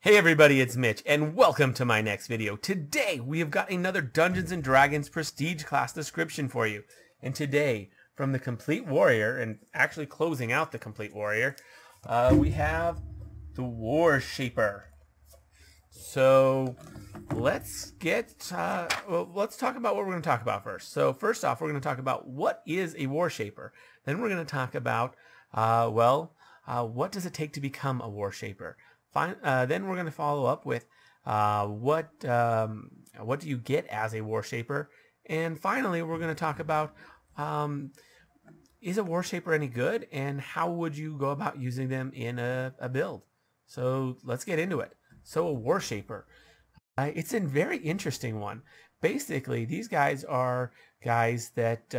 Hey everybody, it's Mitch, and welcome to my next video. Today, we have got another Dungeons & Dragons Prestige Class description for you. And today, from the Complete Warrior, and actually closing out the Complete Warrior, we have the Warshaper. So, let's talk about what we're going to talk about first. So, first off, we're going to talk about what is a Warshaper. Then we're going to talk about, what does it take to become a Warshaper? Then we're going to follow up with what do you get as a Warshaper, and finally we're going to talk about is a Warshaper any good, and how would you go about using them in a build. So let's get into it. So a Warshaper, it's a very interesting one. Basically, these guys are guys that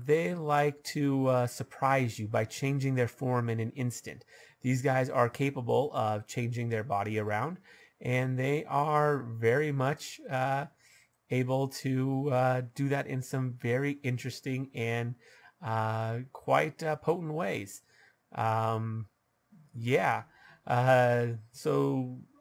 they like to surprise you by changing their form in an instant. These guys are capable of changing their body around, and they are very much able to do that in some very interesting and quite potent ways. So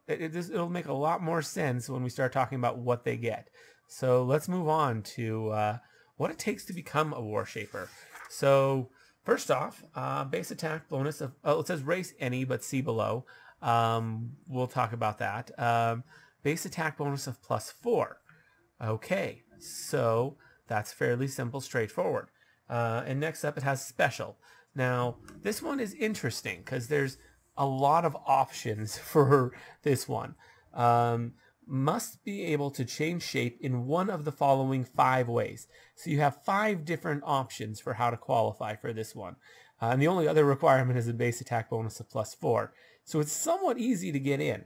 it'll make a lot more sense when we start talking about what they get. So let's move on to what it takes to become a Warshaper. So first off, base attack bonus of, it says race any, but see below. We'll talk about that. Base attack bonus of +4. Okay, so that's fairly simple, straightforward. And next up, it has special. Now, this one is interesting because there's a lot of options for this one. Must be able to change shape in one of the following 5 ways. So you have 5 different options for how to qualify for this one. And the only other requirement is a base attack bonus of +4. So it's somewhat easy to get in.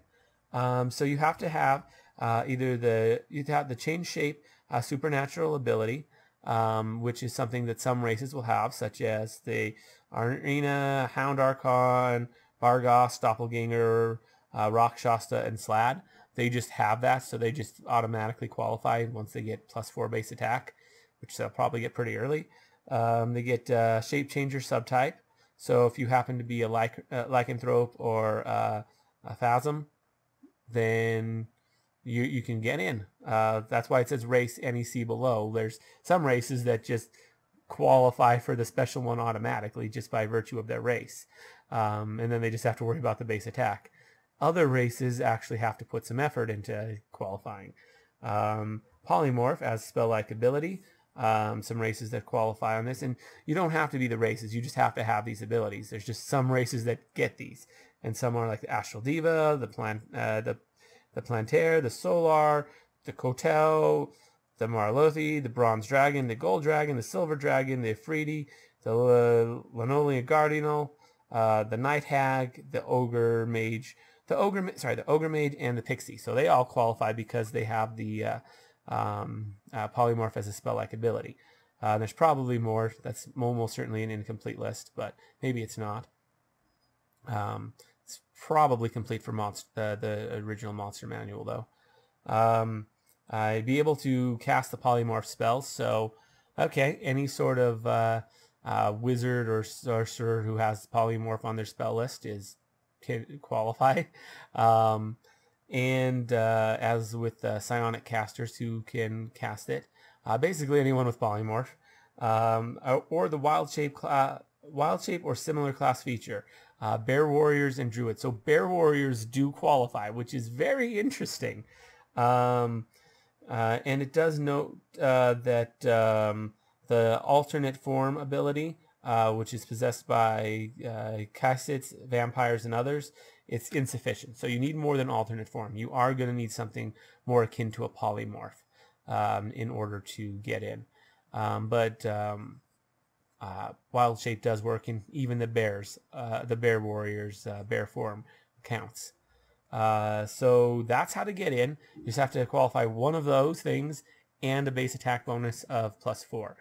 So you have to have either the change shape supernatural ability, which is something that some races will have, such as the Arena, Hound Archon, Bargoth, Doppelganger, Rakshasa, and Slad. They just have that, so they just automatically qualify once they get +4 base attack, which they'll probably get pretty early. They get shape changer subtype. So if you happen to be a lycanthrope or a phasm, then you can get in. That's why it says race any see below. There's some races that just qualify for the special one automatically just by virtue of their race. And then they just have to worry about the base attack. Other races actually have to put some effort into qualifying. Polymorph as spell-like ability. Some races that qualify on this, and you don't have to be the races. You just have to have these abilities. There's just some races that get these, and some are like the Astral Diva, the Plantaire, the Solar, the Kotel, the Marlothi, the Bronze Dragon, the Gold Dragon, the Silver Dragon, the Afridi, the Linoleum Guardianal, the Night Hag, the Ogre Mage. The Ogre Mage and the Pixie. So they all qualify because they have the Polymorph as a spell-like ability. There's probably more. That's almost certainly an incomplete list, but maybe it's not. It's probably complete for the original Monster Manual, though. I'd be able to cast the Polymorph spells. So, okay, any sort of wizard or sorcerer who has Polymorph on their spell list can qualify, and as with psionic casters who can cast it, basically anyone with polymorph, or the wild shape or similar class feature, bear warriors and druids. So bear warriors do qualify, which is very interesting, and it does note that the alternate form ability, which is possessed by Kaisits, vampires, and others, it's insufficient. So you need more than alternate form. You are going to need something more akin to a polymorph in order to get in. Wild shape does work in even the bears. The bear warriors' bear form counts. So that's how to get in. You just have to qualify one of those things and a base attack bonus of +4.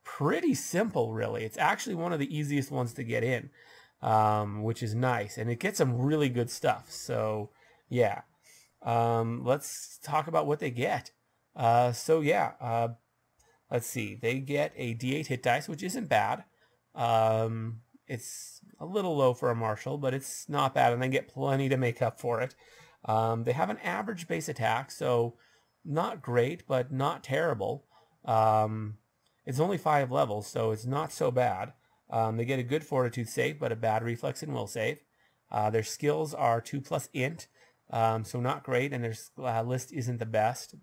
Pretty simple, really. It's actually one of the easiest ones to get in, which is nice, and it gets some really good stuff. So yeah, let's talk about what they get. Let's see. They get a D8 hit dice, which isn't bad, it's a little low for a martial, but it's not bad, and they get plenty to make up for it. They have an average base attack, so not great, but not terrible. It's only 5 levels, so it's not so bad. They get a good fortitude save, but a bad reflex and will save. Their skills are 2+ int, so not great, and their list isn't the best.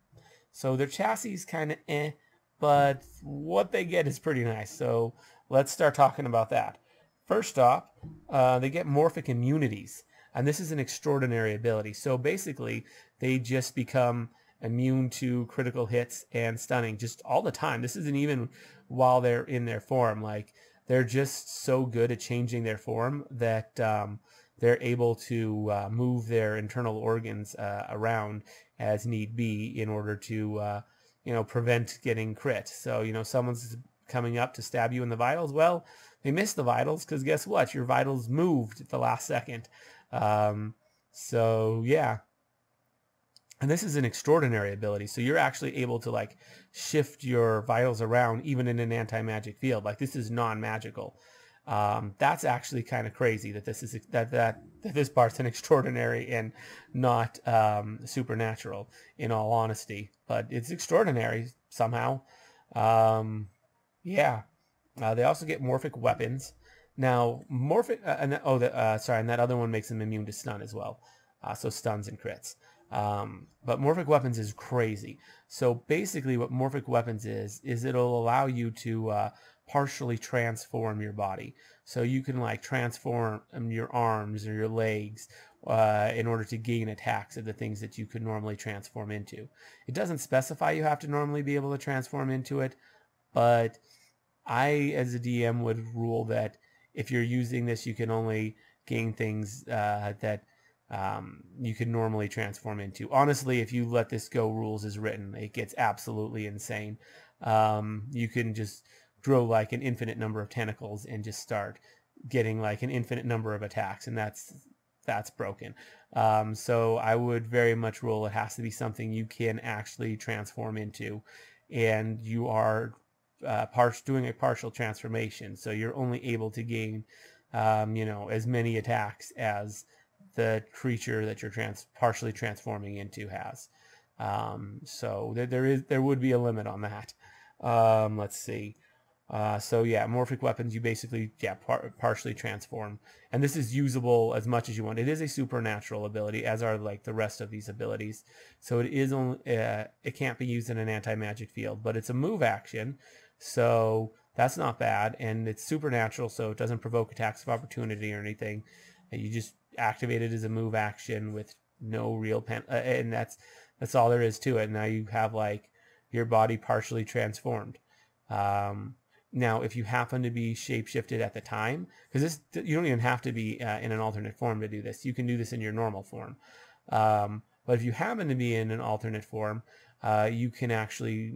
So their chassis is kind of eh, but what they get is pretty nice. So let's start talking about that. First off, they get Morphic Immunities, and this is an extraordinary ability. So basically, they just become immune to critical hits and stunning just all the time. This isn't even while they're in their form. Like, they're just so good at changing their form that they're able to move their internal organs around as need be in order to prevent getting crit. So, someone's coming up to stab you in the vitals. Well, they miss the vitals because guess what? Your vitals moved at the last second. So yeah. And this is an extraordinary ability. So you're actually able to like shift your vitals around even in an anti-magic field. Like, this is non-magical. That's actually kind of crazy that this is that this part's an extraordinary and not supernatural, in all honesty. But it's extraordinary somehow. Yeah. They also get Morphic Weapons. Now, Morphic and that other one makes them immune to stun as well. So stuns and crits. But Morphic Weapons is crazy. So basically what Morphic Weapons is it'll allow you to partially transform your body. So you can like transform your arms or your legs in order to gain attacks of the things that you could normally transform into. It doesn't specify you have to normally be able to transform into it, but I, as a DM, would rule that if you're using this, you can only gain things that you can normally transform into. Honestly, if you let this go rules as written, it gets absolutely insane. You can just grow like an infinite number of tentacles and just start getting like an infinite number of attacks, and that's broken. So I would very much rule it has to be something you can actually transform into, and you are doing a partial transformation, so you're only able to gain as many attacks as the creature that you're partially transforming into has. So there would be a limit on that. Let's see. So yeah, Morphic Weapons, you basically partially transform, and this is usable as much as you want. It is a supernatural ability, as are like the rest of these abilities. So it is only it can't be used in an anti-magic field, but it's a move action, so that's not bad, and it's supernatural, so it doesn't provoke attacks of opportunity or anything. You just activate it as a move action with no real and that's all there is to it. Now you have like your body partially transformed. Now, if you happen to be shapeshifted at the time, because you don't even have to be in an alternate form to do this. You can do this in your normal form. But if you happen to be in an alternate form, you can actually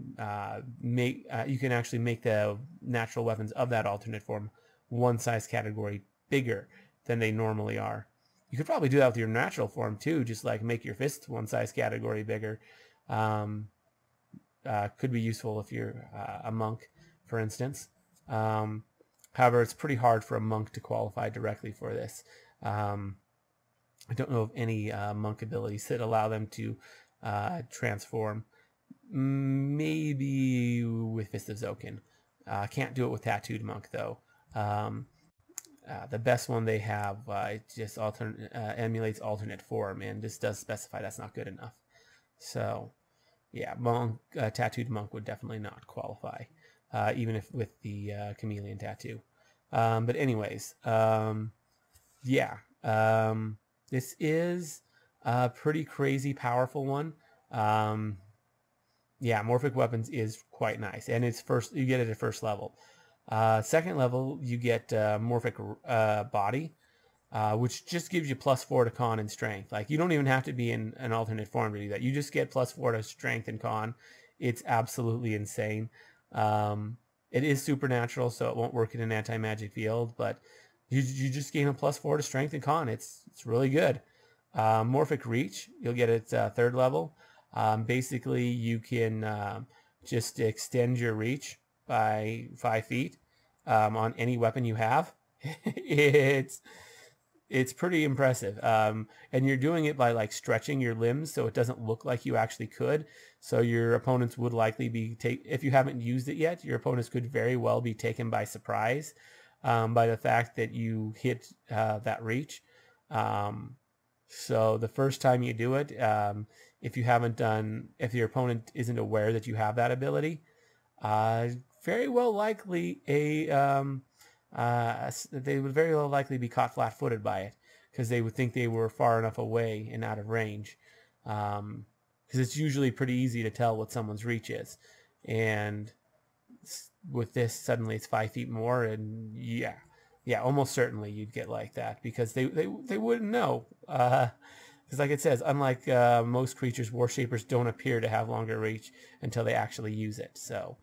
make the natural weapons of that alternate form one size category bigger than they normally are. You could probably do that with your natural form too, just like make your fists one size category bigger. Could be useful if you're a monk, for instance. However, it's pretty hard for a monk to qualify directly for this. I don't know of any monk abilities that allow them to transform. Maybe with Fist of Zokin. Can't do it with Tattooed Monk, though. The best one they have it just emulates alternate form, and just does specify that's not good enough. So, yeah, Tattooed Monk would definitely not qualify, even if with the chameleon tattoo. But anyways, yeah, this is a pretty crazy powerful one. Yeah, Morphic Weapons is quite nice, and you get it at first level. Second level, you get Morphic Body, which just gives you +4 to Con and Strength. Like, you don't even have to be in an alternate form to do that. You just get +4 to Strength and Con. It's absolutely insane. It is supernatural, so it won't work in an anti-magic field, but you just gain a +4 to Strength and Con. It's really good. Morphic Reach, you'll get it third level. Basically, you can just extend your reach by 5 feet on any weapon you have, it's pretty impressive. And you're doing it by like stretching your limbs so it doesn't look like you actually could. So your opponents would likely be if you haven't used it yet, your opponents could very well be taken by surprise by the fact that you hit that reach. So the first time you do it, if your opponent isn't aware that you have that ability, very well likely they would very well likely be caught flat-footed by it because they would think they were far enough away and out of range. Because it's usually pretty easy to tell what someone's reach is, and with this, suddenly it's 5 feet more, and yeah, almost certainly you'd get like that because they wouldn't know. Because like it says, unlike most creatures, Warshapers don't appear to have longer reach until they actually use it. So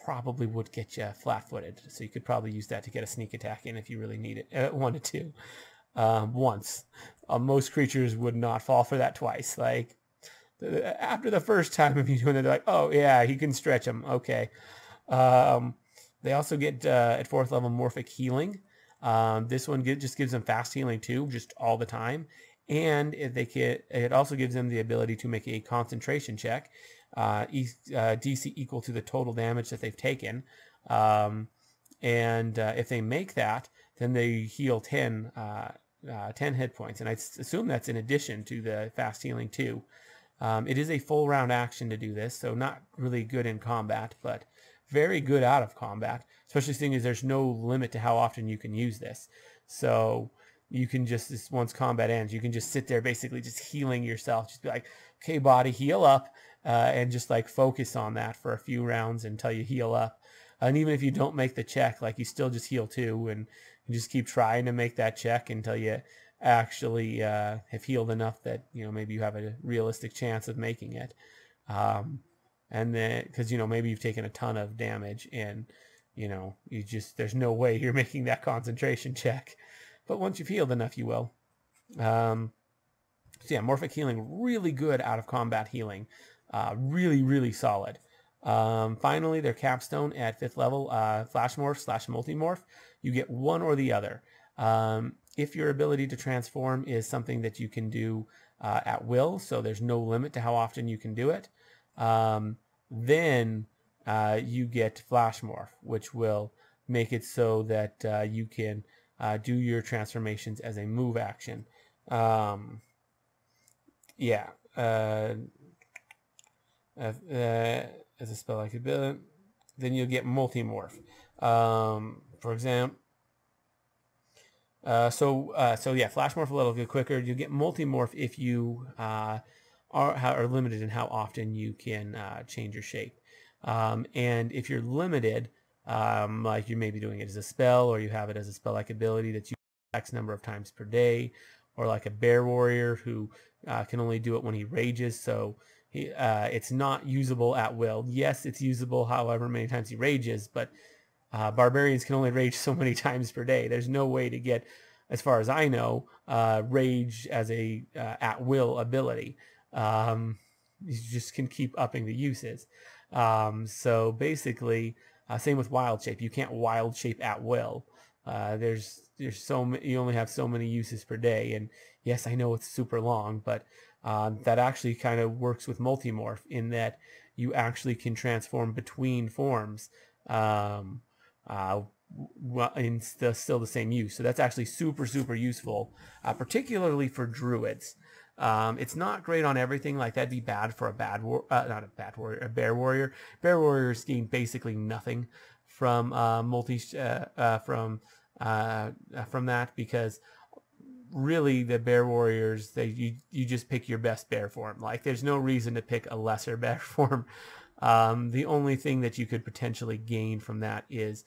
probably would get you flat-footed. So you could probably use that to get a sneak attack in if you really need it. Wanted to. Once. Most creatures would not fall for that twice. Like after the first time of you doing it, they're like, oh yeah, you can stretch them. Okay. They also get at 4th level Morphic Healing. This one just gives them fast healing too, just all the time. And it also gives them the ability to make a concentration check, DC equal to the total damage that they've taken. If they make that, then they heal 10 hit points. And I assume that's in addition to the fast healing too. It is a full round action to do this, so not really good in combat, but very good out of combat, especially seeing as there's no limit to how often you can use this. So you can just, once combat ends, you can just sit there basically just healing yourself. Just be like, okay, body, heal up, and just like focus on that for a few rounds until you heal up. And even if you don't make the check, like you still just heal too, and you just keep trying to make that check until you actually have healed enough that, you know, maybe you have a realistic chance of making it. And then, because, you know, maybe you've taken a ton of damage and, you know, there's no way you're making that concentration check. But once you've healed enough, you will. So yeah, Morphic Healing, really good out of combat healing. Really, really solid. Finally, their Capstone at 5th level, Flash Morph / Multimorph. You get one or the other. If your ability to transform is something that you can do at will, so there's no limit to how often you can do it, then you get Flash Morph, which will make it so that you can do your transformations as a move action. As a spell like ability, then you'll get Multimorph. For example, Flash Morph a little bit quicker. You get Multimorph if you are limited in how often you can change your shape. And if you're limited, like you may be doing it as a spell, or you have it as a spell-like ability that you X number of times per day, or like a Bear Warrior who can only do it when he rages, so it's not usable at will. Yes, it's usable however many times he rages, but barbarians can only rage so many times per day. There's no way to get, as far as I know, rage as a at-will ability. You just can keep upping the uses. So basically, same with wild shape. You can't wild shape at will. There's you only have so many uses per day, and yes, I know it's super long, but that actually kind of works with Multimorph in that you actually can transform between forms in still the same use. So that's actually super, super useful, particularly for druids. It's not great on everything. Like that'd be bad for a Bear Warrior. Bear Warriors gain basically nothing from from that, because really the Bear Warriors, you just pick your best bear form. Like there's no reason to pick a lesser bear form. The only thing that you could potentially gain from that is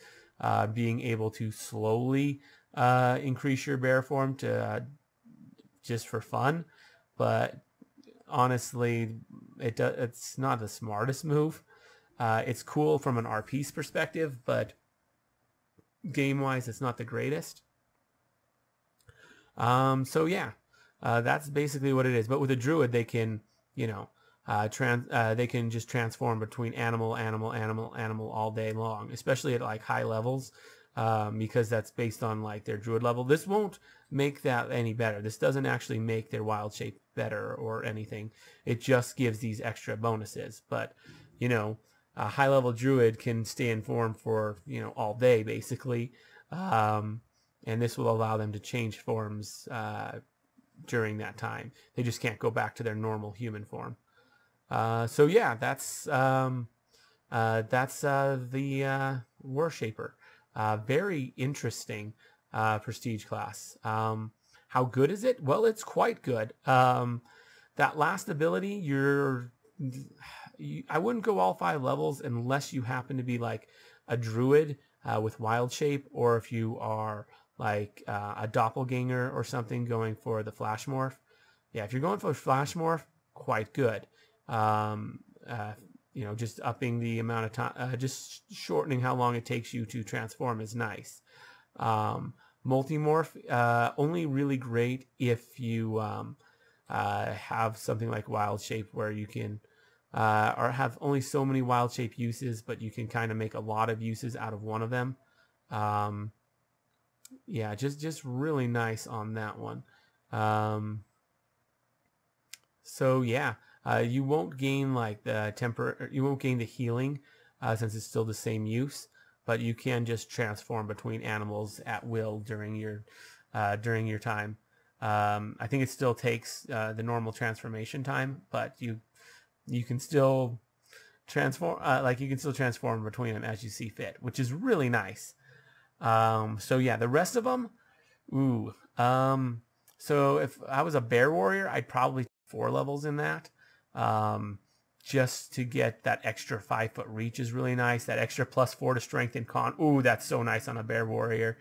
being able to slowly increase your bear form to just for fun. But honestly, it's not the smartest move. It's cool from an RP's perspective, but game-wise, it's not the greatest. So yeah, that's basically what it is. But with a druid, they can, you know, they can just transform between animal all day long, especially at like high levels. because that's based on like their Druid level. This won't make that any better. This doesn't actually make their wild shape better or anything. It just gives these extra bonuses. But, you know, a high level Druid can stay in form for, you know, all day basically. And this will allow them to change forms during that time. They just can't go back to their normal human form. So yeah, that's the Warshaper. Very interesting prestige class. How good is it? Well, it's quite good. That last ability, I wouldn't go all 5 levels unless you happen to be like a Druid with wild shape, or if you are like a doppelganger or something going for the flash morph. Yeah, if you're going for flash morph, quite good. You know, just upping the amount of time, just shortening how long it takes you to transform is nice. Multimorph, only really great if you have something like wild shape where you can, or have only so many wild shape uses, but you can kind of make a lot of uses out of one of them. Yeah, just really nice on that one. So yeah, you won't gain like the you won't gain the healing since it's still the same use, but you can just transform between animals at will during your time. I think it still takes the normal transformation time, but you can still transform you can still transform between them as you see fit, which is really nice. So yeah, the rest of them, ooh. So if I was a bear warrior, I'd probably 4 levels in that. Just to get that extra 5-foot reach is really nice. That extra +4 to strength and con. Ooh, that's so nice on a bear warrior.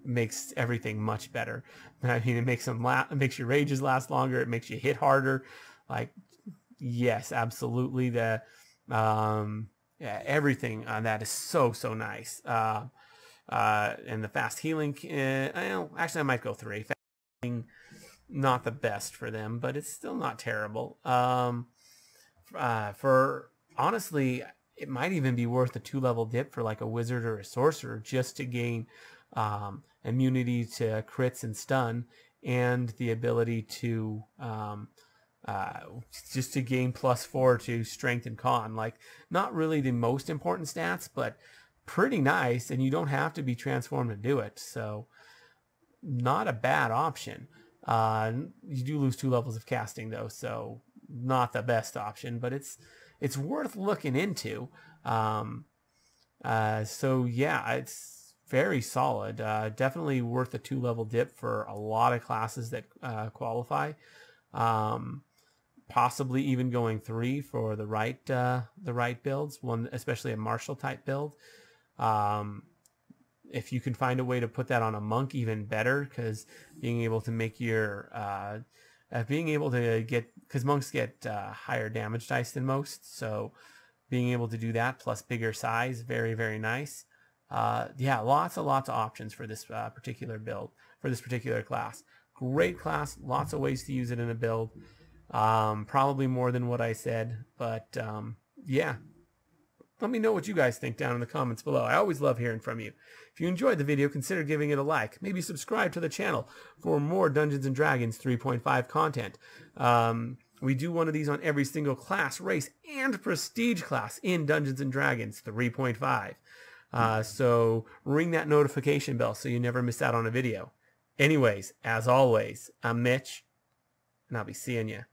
Makes everything much better. I mean, it makes it makes your rages last longer. It makes you hit harder. Like, yes, absolutely. Yeah, everything on that is so nice. And the fast healing, actually I might go 3. Fast healing, not the best for them, but it's still not terrible. For honestly, it might even be worth a 2-level dip for like a wizard or a sorcerer, just to gain immunity to crits and stun, and the ability to just to gain +4 to strength and con. Like, not really the most important stats, but pretty nice, and you don't have to be transformed to do it. So not a bad option. You do lose 2 levels of casting though, so not the best option, but it's worth looking into. So yeah, it's very solid. Definitely worth a 2-level dip for a lot of classes that qualify. Possibly even going 3 for the right builds, one especially a martial type build. If you can find a way to put that on a monk, even better, because being able to make your because monks get higher damage dice than most, so being able to do that plus bigger size, very nice. Yeah, lots of options for this particular build, for this particular class. Great class, lots of ways to use it in a build. Probably more than what I said, but yeah. Let me know what you guys think down in the comments below. I always love hearing from you. If you enjoyed the video, consider giving it a like. Maybe subscribe to the channel for more Dungeons & Dragons 3.5 content. We do one of these on every single class, race, and prestige class in Dungeons & Dragons 3.5. So ring that notification bell so you never miss out on a video. Anyways, as always, I'm Mitch, and I'll be seeing you